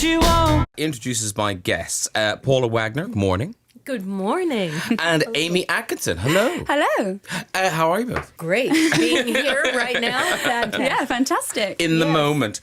you want. Introduces my guests, Paula Wagner, good morning. Good morning. And Aimie Atkinson, hello. Hello. How are you both? Great. Being here right now, fantastic. Yeah, fantastic. In the moment.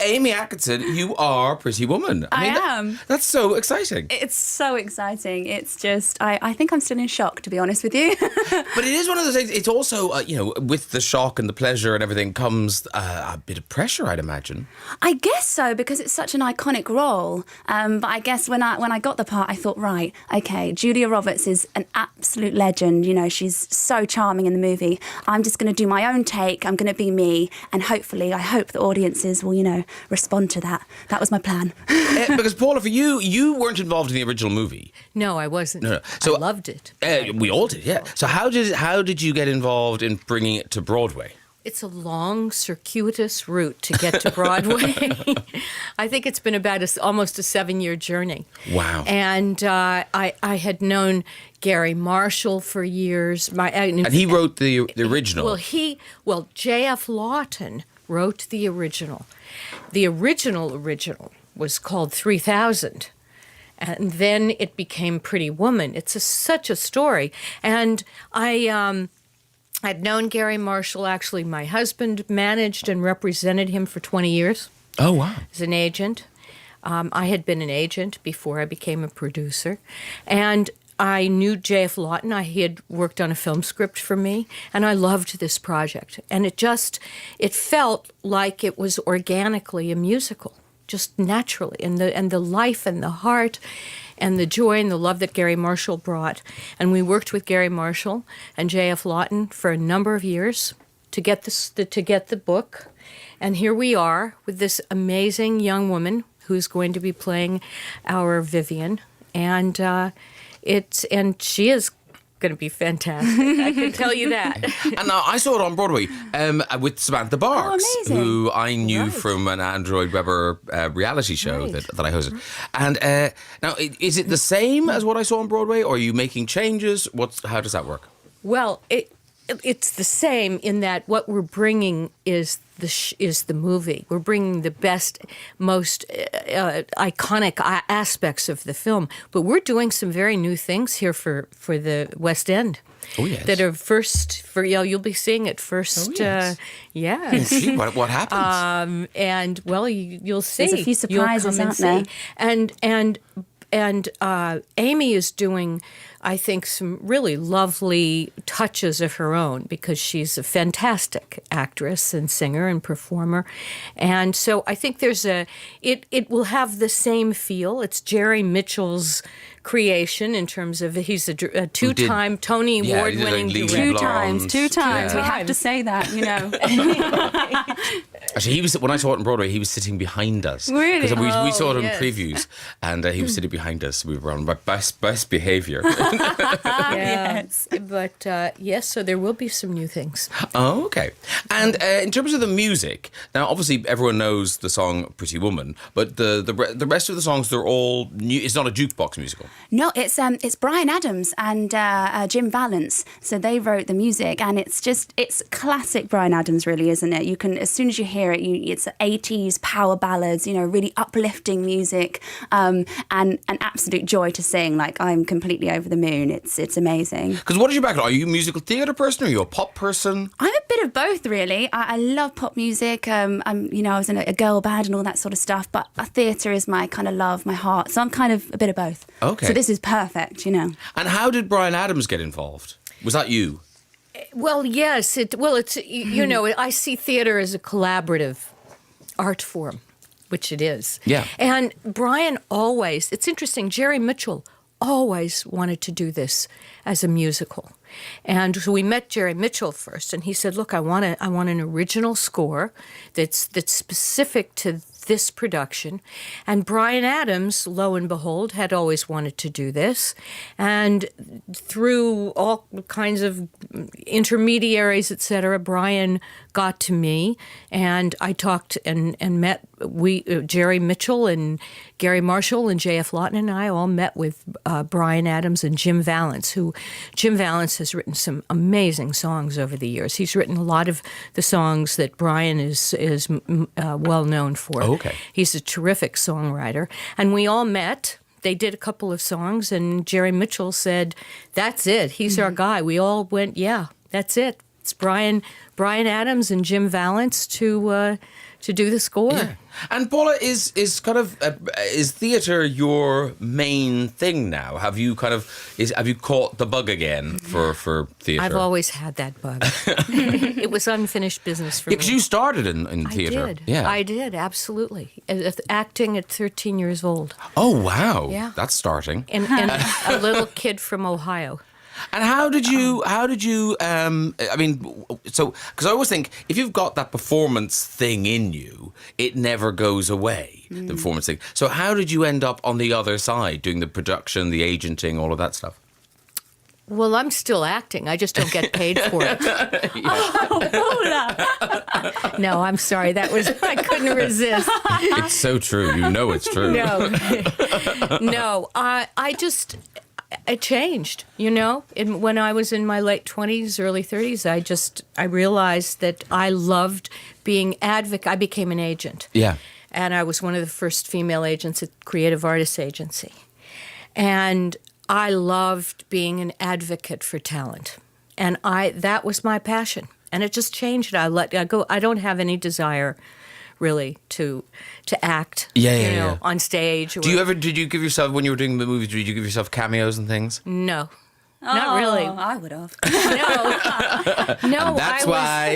Aimie Atkinson, you are Pretty Woman. I am. That's so exciting. It's so exciting. It's just, I think I'm still in shock, to be honest with you. But it is one of those things, it's also, with the shock and the pleasure and everything comes a bit of pressure, I'd imagine. I guess so, because it's such an iconic role. But I guess when I got the part, I thought, right, okay, Julia Roberts is an absolute legend. You know, she's so charming in the movie. I'm just going to do my own take. I'm going to be me. And hopefully, I hope the audiences will, respond to that. That was my plan. Because, Paula, for you weren't involved in the original movie. No, I wasn't. No. So, I loved it. We all did, yeah. So how did you get involved in bringing it to Broadway? It's a long, circuitous route to get to Broadway. I think it's been about almost a 7-year journey. Wow. And I had known Gary Marshall for years. And he wrote the original. Well, J.F. Lawton wrote the original. The original was called 3000. And then it became Pretty Woman. It's such a story. And I'd known Gary Marshall. Actually, my husband managed and represented him for 20 years. Oh, wow. As an agent. I had been an agent before I became a producer. And I knew J.F. Lawton. He had worked on a film script for me. And I loved this project. And it felt like it was organically a musical, just naturally. And the life and the heart and the joy and the love that Gary Marshall brought. And we worked with Gary Marshall and J.F. Lawton for a number of years to get the book. And here we are with this amazing young woman who's going to be playing our Vivian. And she is going to be fantastic. I can tell you that. And now I saw it on Broadway with Samantha Barks, who I knew from an Android Weber reality show that I hosted. And now, is it the same as what I saw on Broadway, or are you making changes? How does that work? Well, it's the same in that what we're bringing is the movie. We're bringing the best, most iconic aspects of the film, but we're doing some very new things here for the West End. Oh, yes. That are you'll be seeing it first. Oh, yes. Yeah. See what happens. And well, you'll see. There's a few surprises, aren't there? And Aimie is doing, I think, some really lovely touches of her own because she's a fantastic actress and singer and performer. And so I think it will have the same feel. It's Jerry Mitchell's creation in terms of he's a two-time Tony Award-winning director. Two times. We have to say that, Actually, when I saw it on Broadway, he was sitting behind us. Really? Because we saw it in previews, and he was sitting behind us. We were on best behaviour. Yes. But, yes, so there will be some new things. Oh, okay. And in terms of the music, now, obviously, everyone knows the song Pretty Woman, but the rest of the songs, they're all new. It's not a jukebox musical. No, it's Bryan Adams and Jim Vallance. So they wrote the music, and it's classic Bryan Adams, really, isn't it? You can, as soon as you hear it, it's 80s power ballads, really uplifting music, and an absolute joy to sing. Like, I'm completely over the moon. It's amazing. Because what is your background? Are you a musical theatre person? Are you a pop person? I'm a bit of both, really. I love pop music. I was in a girl band and all that sort of stuff, but theatre is my kind of love, my heart. So I'm kind of a bit of both. Okay. So this is perfect, And how did Bryan Adams get involved? Was that you? Well, yes. It's I see theater as a collaborative art form, which it is. Yeah. And Bryan it's interesting, Jerry Mitchell always wanted to do this as a musical. And so we met Jerry Mitchell first, and he said, look, I want an original score that's specific to this production. And Bryan Adams, lo and behold, had always wanted to do this. And through all kinds of intermediaries, etc., Bryan got to me, and I talked and met Jerry Mitchell and Gary Marshall and J.F. Lawton and I all met with Bryan Adams and Jim Vallance, Jim Vallance has written some amazing songs over the years. He's written a lot of the songs that Bryan is well known for. Oh, okay. He's a terrific songwriter. And we all met. They did a couple of songs, and Jerry Mitchell said, "That's it. He's our guy." We all went, "Yeah, that's it. It's Bryan Adams and Jim Vallance to do the score." Yeah. And Paula, is kind of is theatre your main thing now? Have you caught the bug again for theatre? I've always had that bug. It was unfinished business for me. Because you stared in theatre. I did. Yeah, I did, absolutely. Acting at 13 years old. Oh wow, Yeah. That's starting. And a little kid from Ohio. And how did you? I mean, so because I always think if you've got that performance thing in you, it never goes away. The performance thing. So how did you end up on the other side, doing the production, the agenting, all of that stuff? Well, I'm still acting. I just don't get paid for it. No, I'm sorry. I couldn't resist. It's so true. You know it's true. No, I changed, when I was in my late 20s, early 30s, I realized that I loved being advocate. I became an agent. Yeah. And I was one of the first female agents at Creative Artists Agency. And I loved being an advocate for talent. And that was my passion. And it just changed. I go. I don't have any desire really to act on stage. Did you give yourself, when you were doing the movies, did you give yourself cameos and things? No. Not really. I would have. No. And that's why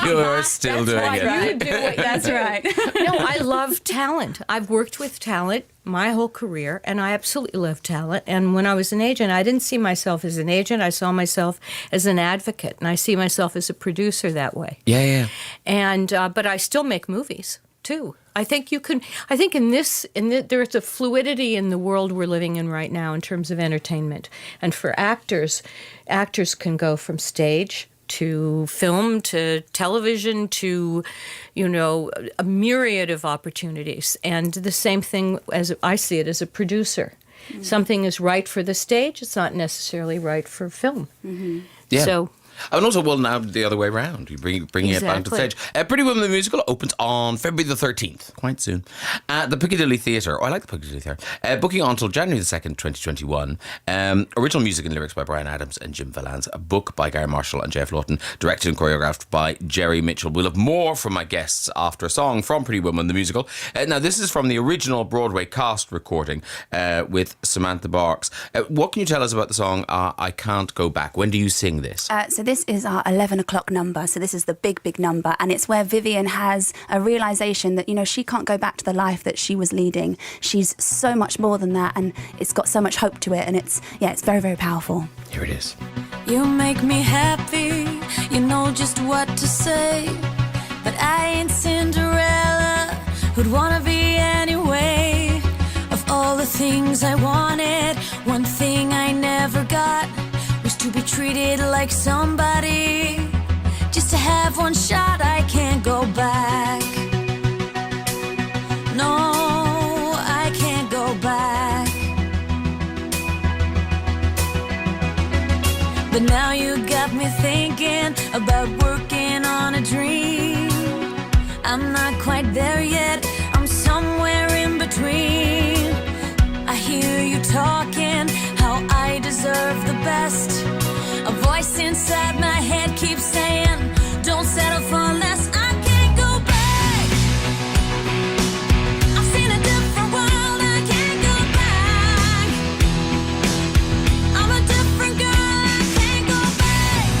you're still doing it. You do it. That's right. No, I love talent. I've worked with talent my whole career, and I absolutely love talent. And when I was an agent, I didn't see myself as an agent. I saw myself as an advocate, and I see myself as a producer that way. Yeah. And but I still make movies too. I think there's a fluidity in the world we're living in right now in terms of entertainment. And for actors can go from stage to film to television to, a myriad of opportunities. And the same thing as I see it as a producer. Mm-hmm. Something is right for the stage, it's not necessarily right for film. Mm-hmm. Yeah. So. And also, now the other way around. You bringing it back to the stage. Pretty Woman the Musical opens on February the 13th, quite soon, at the Piccadilly Theatre. Oh, I like the Piccadilly Theatre. Booking on until January the 2nd, 2021. Original music and lyrics by Bryan Adams and Jim Vallance. A book by Gary Marshall and J.F. Lawton. Directed and choreographed by Jerry Mitchell. We'll have more from my guests after a song from Pretty Woman the Musical. Now, this is from the original Broadway cast recording with Samantha Barks. What can you tell us about the song I Can't Go Back? When do you sing this? So this is our 11 o'clock number. So this is the big number. And it's where Vivian has a realization that, she can't go back to the life that she was leading. She's so much more than that. And it's got so much hope to it. And it's very, very powerful. Here it is. You make me happy. You know just what to say. But I ain't Cinderella, who'd wanna be anyway. Of all the things I wanted, one thing I never got was to be treated like somebody. Just to have one shot, I can't go back. No, I can't go back. But now you got me thinking about working on a dream. I'm not quite there yet, I'm somewhere in between. I hear you talking, how I deserve the best. A voice inside my head keeps saying, don't settle for less. I can't go back. I've seen a different world, I can't go back. I'm a different girl, I can't go back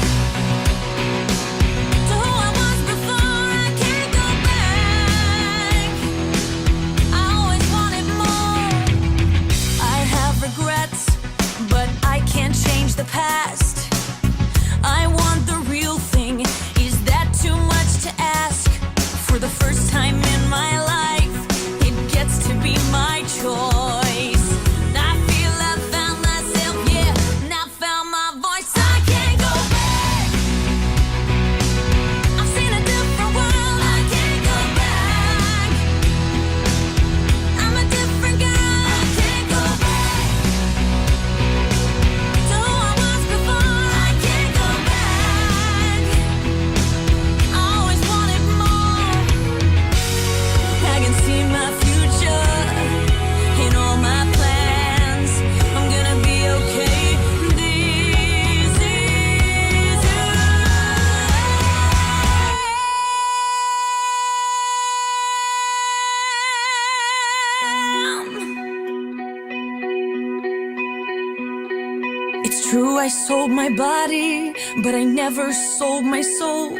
to who I was before. I can't go back. I always wanted more. I have regrets, but I can't change the past. I want the real thing. True, I sold my body, but I never sold my soul.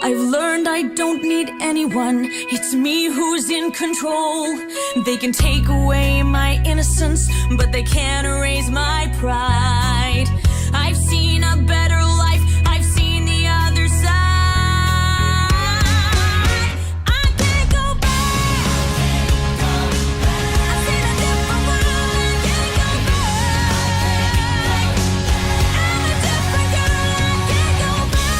I've learned I don't need anyone, it's me who's in control. They can take away my innocence, but they can't erase my pride. I've seen a better life, I've seen the other side. I can't go back. I've seen a different world, I can't go back. I'm a different girl, I can't go back.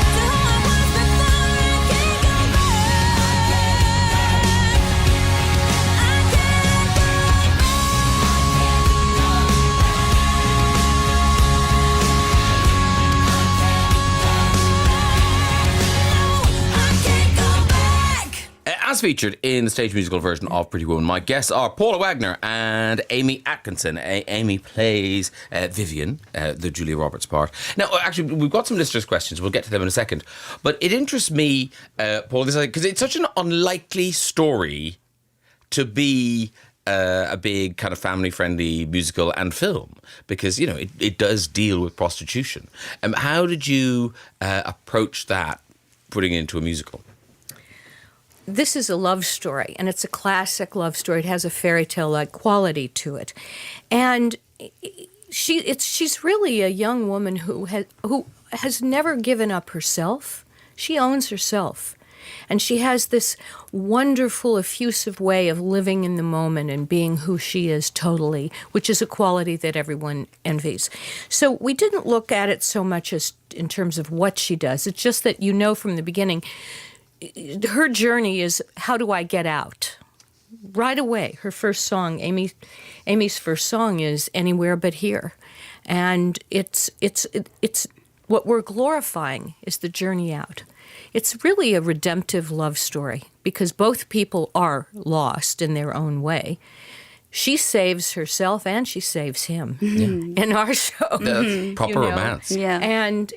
To who I was before, I can't go back. I can't go As featured in the stage musical version of Pretty Woman, my guests are Paula Wagner and Aimie Atkinson. Aimie plays Vivian, the Julia Roberts part. Now, actually, we've got some listeners' questions. We'll get to them in a second. But it interests me, Paula, because it's such an unlikely story to be a big kind of family-friendly musical and film, because, you know, it does deal with prostitution. How did you approach that, putting it into a musical? This is a love story, and it's a classic love story. It has a fairy tale-like quality to it, and she's really a young woman who has never given up herself. She owns herself, and she has this wonderful, effusive way of living in the moment and being who she is totally, which is a quality that everyone envies. So we didn't look at it so much as in terms of what she does. It's just that you know from the beginning, her journey is, how do I get out? Right away, her first song, Amy's first song is Anywhere But Here. And it's what we're glorifying is the journey out. It's really a redemptive love story because both people are lost in their own way. She saves herself and she saves him in our show. Proper romance. Yeah. And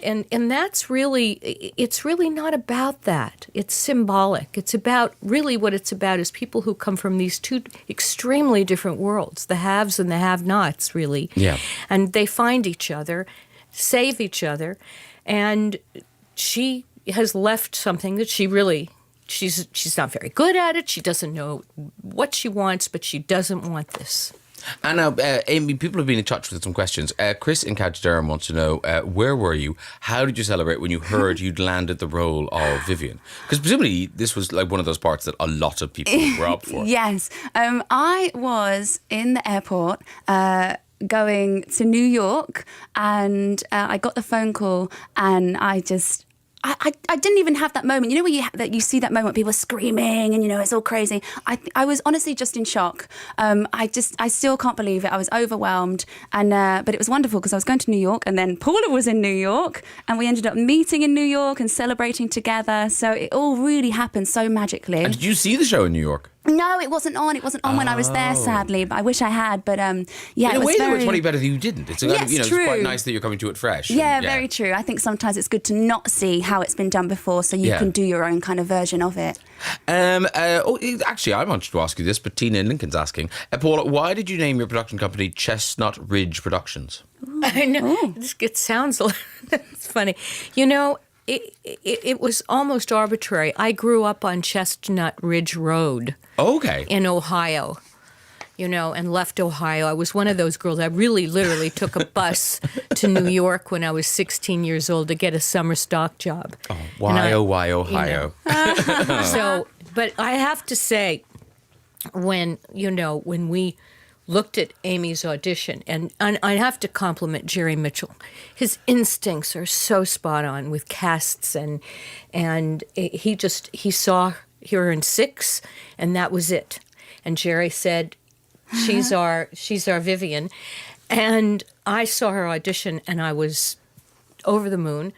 that's really, it's really not about that. It's symbolic. It's about, really what it's about is people who come from these two extremely different worlds, the haves and the have-nots, really. Yeah. And they find each other, save each other, and she has left something that she really... She's not very good at it. She doesn't know what she wants, but she doesn't want this. And now, Aimie, people have been in touch with some questions. Chris in County Durham wants to know, where were you? How did you celebrate when you heard you'd landed the role of Vivian? Because presumably this was like one of those parts that a lot of people were up for. Yes. I was in the airport going to New York, and I got the phone call, and I didn't even have that moment. You know where you see that moment, people are screaming and, you know, it's all crazy. I was honestly just in shock. I still can't believe it. I was overwhelmed. And but it was wonderful because I was going to New York, and then Paula was in New York, and we ended up meeting in New York and celebrating together. So it all really happened so magically. And did you see the show in New York? No, it wasn't on. It wasn't on when I was there, sadly. But I wish I had. But yeah, in a way, though, it's probably better that you didn't. It's Yes, it's true. quite nice that you're coming to it fresh. Yeah, very true. I think sometimes it's good to not see how it's been done before, so you can do your own kind of version of it. Actually, I wanted to ask you this, but Tina in Lincoln's asking, Paula, why did you name your production company Chestnut Ridge Productions? I know. It sounds it's funny. You know, it was almost arbitrary. I grew up on Chestnut Ridge Road. Okay. In Ohio, you know, and left Ohio. I was one of those girls. I really literally took a bus to New York when I was 16 years old to get a summer stock job. Oh, why Ohio? You know. So, but I have to say, when we looked at Amy's audition, and I have to compliment Jerry Mitchell. His instincts are so spot on with casts, and he saw her in 6, and that was it. And Jerry said, she's our Vivian. And I saw her audition, and I was over the moon.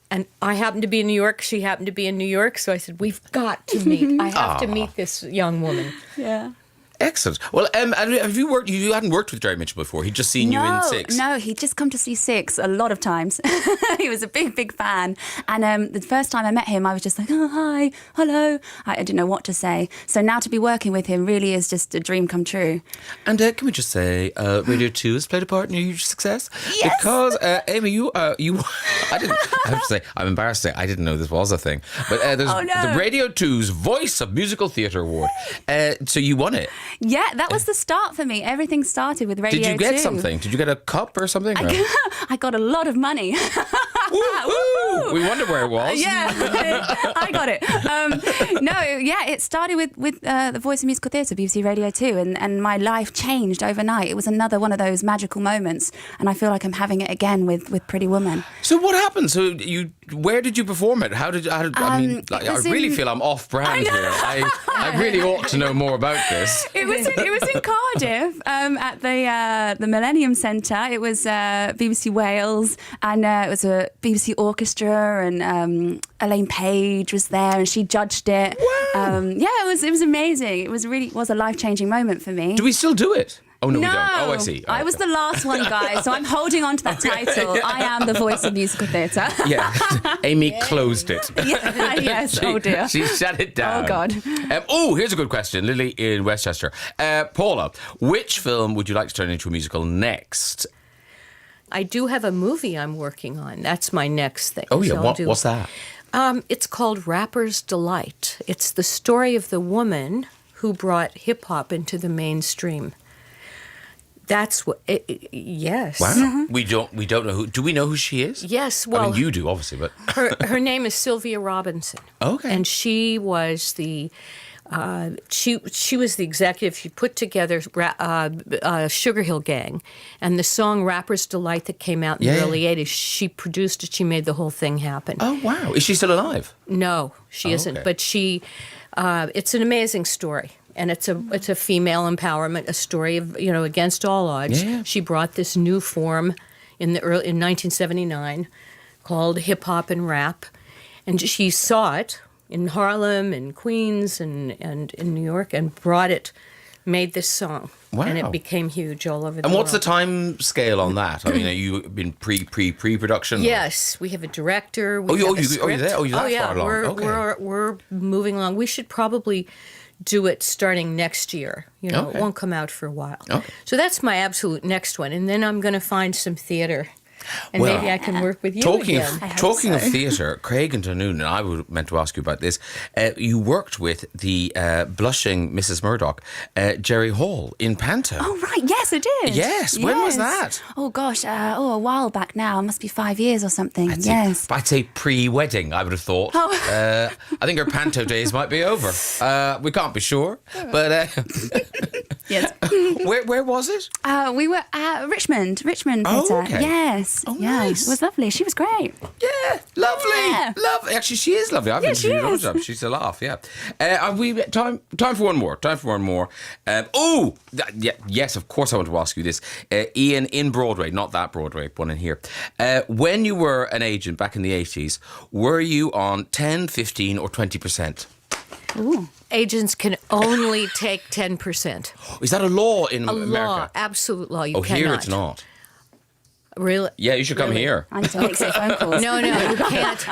And I happened to be in New York. She happened to be in New York. So I said, we've got to meet. I have to meet this young woman. Yeah. Excellent. Well, and have you worked? You hadn't worked with Jerry Mitchell before. He'd just seen you in Six. No, he'd just come to see Six a lot of times. He was a big fan. And the first time I met him, I was just like, oh, hi, hello. I didn't know what to say. So now to be working with him really is just a dream come true. And can we just say, Radio 2 has played a part in your huge success? Yes. Because, Aimie, you, I have to say, I'm embarrassed to say, I didn't know this was a thing. But there's the Radio 2's Voice of Musical Theatre Award. So you won it. Yeah, that was the start for me. Everything started with Radio 2. Did you get something? Did you get a cup or something? I got a lot of money. We wonder where it was. Yeah, I got it. It started with the Voice of Musical Theatre, BBC Radio 2, and my life changed overnight. It was another one of those magical moments, and I feel like I'm having it again with Pretty Woman. So what happened? So where did you perform it? I really feel I'm off brand here. I really ought to know more about this. It was in Cardiff at the Millennium Centre. It was BBC Wales, and it was a BBC orchestra, and Elaine Page was there, and she judged it. Wow. It was amazing. It was a life-changing moment for me. Do we still do it? Oh, no, we No, don't. Oh, I see. Oh, I was the last one, guys, so I'm holding on to that title. I am the Voice of Musical Theatre. Yeah, Aimie closed it. Yes, oh dear. She shut it down. Oh, God. Here's a good question. Lily in Westchester. Paula, which film would you like to turn into a musical next? I do have a movie I'm working on. That's my next thing. Oh, yeah. So What's that? It's called Rapper's Delight. It's the story of the woman who brought hip-hop into the mainstream. That's what. Yes. Wow. Mm-hmm. We don't know who. Do we know who she is? Yes. Well, I mean, you do obviously, but her name is Sylvia Robinson. Okay. And she was the. She was the executive. She put together Sugar Hill Gang, and the song "Rapper's Delight" that came out in the early '80s. She produced it. She made the whole thing happen. Oh wow! Is she still alive? No, she isn't. Okay. But she. It's an amazing story. And it's a female empowerment, a story of, against all odds. Yeah. She brought this new form in 1979 called hip hop and rap, and she saw it in Harlem and Queens and in New York and made this song. Wow. And it became huge all over the world. And what's the time scale on that? I mean, are you in pre-production? Yes, we have a director. We have a script. You're there? Oh, you're that far along? We're moving along. We should probably do it starting next year. It won't come out for a while. Okay. So that's my absolute next one. And then I'm going to find some theatre. And maybe I can work with you again. Talking of theatre, Craig and Tanoon, and I meant to ask you about this, you worked with the blushing Mrs. Murdoch, Jerry Hall, in Panto. Oh, right. Yes, I did. Yes. When was that? Oh, gosh. A while back now. It must be 5 years or something. I'd say pre-wedding, I would have thought. Oh. I think her Panto days might be over. We can't be sure. But yes. Where was it? We were at Richmond Theatre. Oh, okay. Yes. Oh, yeah. nice. It was lovely. She was great. Yeah, lovely. Yeah. Lovely. Actually, she is lovely. I've interviewed her other times. She's a laugh, yeah. Have we time for one more? Yes, of course I want to ask you this. Ian, in Broadway, not that Broadway, one in here. When you were an agent back in the 80s, were you on 10, 15 or 20%? Ooh. Agents can only take 10%. Is that a law in America? A law, absolute law. You cannot. Here it's not. Really? Yeah, you should come here. I need to make some phone calls. No, you can't.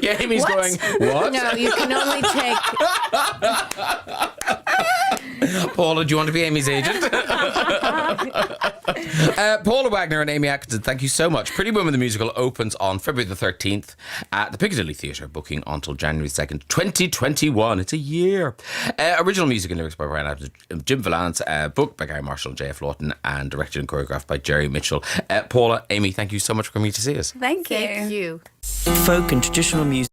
Yeah, Amy's going, what? No, you can only take... Paula, do you want to be Amy's agent? Paula Wagner and Aimie Atkinson, thank you so much. Pretty Woman the Musical opens on February the 13th at the Piccadilly Theatre, booking until January 2nd, 2021. It's a year. Original music and lyrics by Brian Adams, Jim Valance, book by Gary Marshall and J.F. Lawton, and directed and choreographed by Jerry Mitchell. Paula, Aimie, thank you so much for coming to see us. Thank you. Thank you. Folk and traditional music.